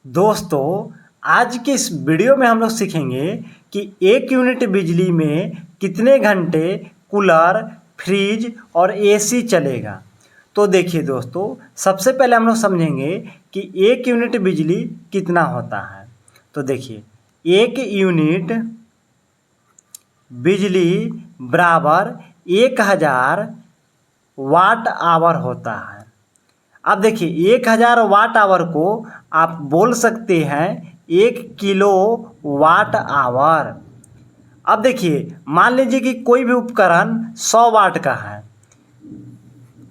दोस्तों, आज के इस वीडियो में हम लोग सीखेंगे कि 1 यूनिट बिजली में कितने घंटे कूलर, फ्रिज और एसी चलेगा। तो देखिए दोस्तों, सबसे पहले हम लोग समझेंगे कि 1 यूनिट बिजली कितना होता है। तो देखिए, 1 यूनिट बिजली बराबर 1000 वाट आवर होता है। अब देखिए, 1000 वाट आवर को आप बोल सकते हैं 1 किलो वाट आवर। अब देखिए, मान लीजिए कि कोई भी उपकरण 100 वाट का है।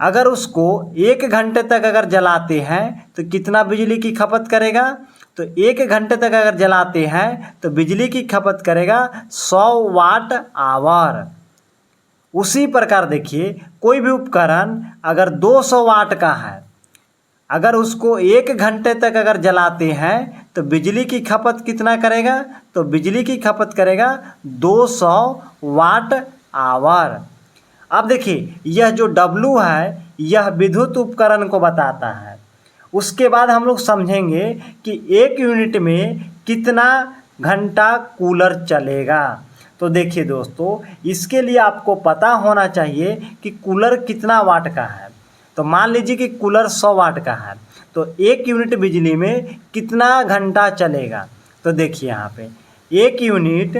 अगर उसको 1 घंटे तक अगर जलाते हैं तो कितना बिजली की खपत करेगा? तो 1 घंटे तक अगर जलाते हैं तो बिजली की खपत करेगा 100 वाट आवर। उसी प्रकार देखिए, कोई भी उपकरण अगर 200 वाट का है, अगर उसको 1 घंटे तक अगर जलाते हैं तो बिजली की खपत कितना करेगा? तो बिजली की खपत करेगा 200 वाट आवर। अब देखिए, यह जो W है यह विद्युत उपकरण को बताता है। उसके बाद हम लोग समझेंगे कि 1 यूनिट में कितना घंटा कूलर चलेगा। तो देखिए दोस्तों, इसके लिए आपको पता होना चाहिए कि कूलर कितना वाट का है। तो मान लीजिए कि कूलर 100 वाट का है, तो 1 यूनिट बिजली में कितना घंटा चलेगा। तो देखिए यहाँ पे 1 यूनिट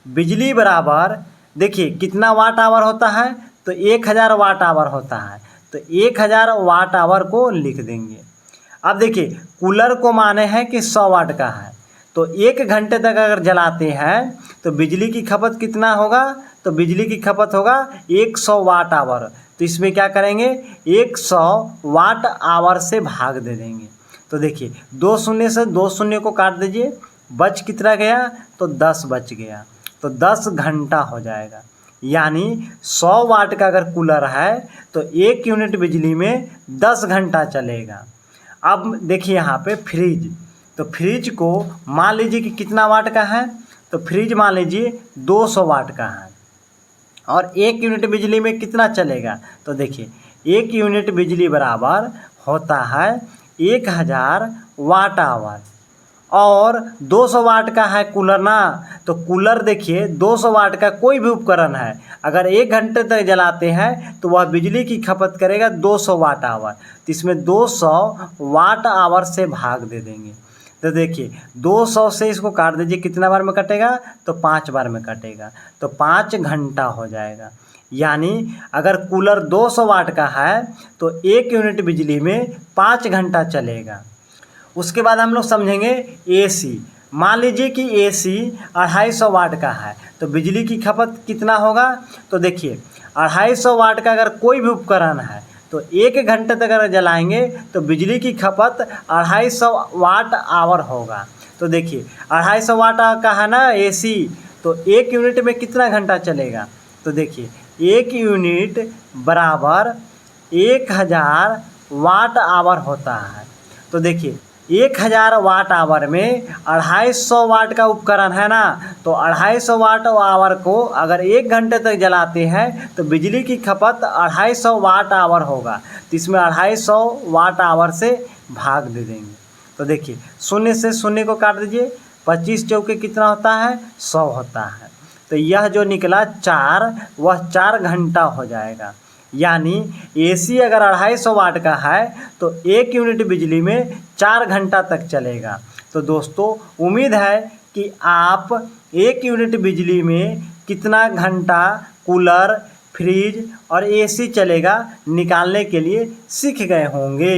बिजली बराबर, देखिए कितना वाट आवर होता है, तो 1000 वाट आवर होता है। तो 1000 वाट आवर को लिख देंगे। अब देखिए, कूलर को माने हैं कि 100 वाट का है, तो 1 घंटे तक अगर जलाते हैं तो बिजली की खपत कितना होगा? तो बिजली की खपत होगा 100 वाट आवर। तो इसमें क्या करेंगे, 100 वाट आवर से भाग दे देंगे। तो देखिए, 2 शून्य से 2 शून्य को काट दीजिए, बच कितना गया? तो 10 बच गया। तो 10 घंटा हो जाएगा। यानी 100 वाट का अगर कूलर है तो 1 यूनिट बिजली में 10 घंटा चलेगा। अब देखिए यहाँ पे फ्रिज, तो फ्रिज को मान लीजिए कि कितना वाट का है, तो फ्रिज मान लीजिए 200 वाट का है और 1 यूनिट बिजली में कितना चलेगा। तो देखिए, 1 यूनिट बिजली बराबर होता है 1000 वाट आवर और 200 वाट का है कूलर ना। तो कूलर देखिए 200 वाट का कोई भी उपकरण है, अगर 1 घंटे तक जलाते हैं तो वह बिजली की खपत करेगा 200 वाट आवर। तो इसमें 200 वाट आवर से भाग दे देंगे। तो देखिए, 200 से इसको काट दीजिए, कितना बार में कटेगा? तो 5 बार में कटेगा। तो 5 घंटा हो जाएगा। यानी अगर कूलर 200 वाट का है तो 1 यूनिट बिजली में 5 घंटा चलेगा। उसके बाद हम लोग समझेंगे एसी। मान लीजिए कि एसी 250 वाट का है, तो बिजली की खपत कितना होगा? तो देखिए, 250 वाट का अगर कोई भी उपकरण है तो 1 घंटे तक अगर जलाएंगे तो बिजली की खपत 250 वाट आवर होगा। तो देखिए, 250 वाट का है ना एसी, तो 1 यूनिट में कितना घंटा चलेगा? तो देखिए, 1 यूनिट बराबर 1000 वाट आवर होता है। तो देखिए, 1000 वाट आवर में 250 वाट का उपकरण है ना, तो 250 वाट आवर को अगर 1 घंटे तक जलाते हैं तो बिजली की खपत 250 वाट आवर होगा। तो इसमें 250 वाट आवर से भाग दे देंगे। तो देखिए, शून्य से शून्य को काट दीजिए, 25 चौके कितना होता है? 100 होता है। तो यह जो निकला 4, वह 4 घंटा हो जाएगा। यानी एसी अगर 250 वाट का है तो 1 यूनिट बिजली में 4 घंटा तक चलेगा। तो दोस्तों, उम्मीद है कि आप 1 यूनिट बिजली में कितना घंटा कूलर, फ्रिज और एसी चलेगा निकालने के लिए सीख गए होंगे।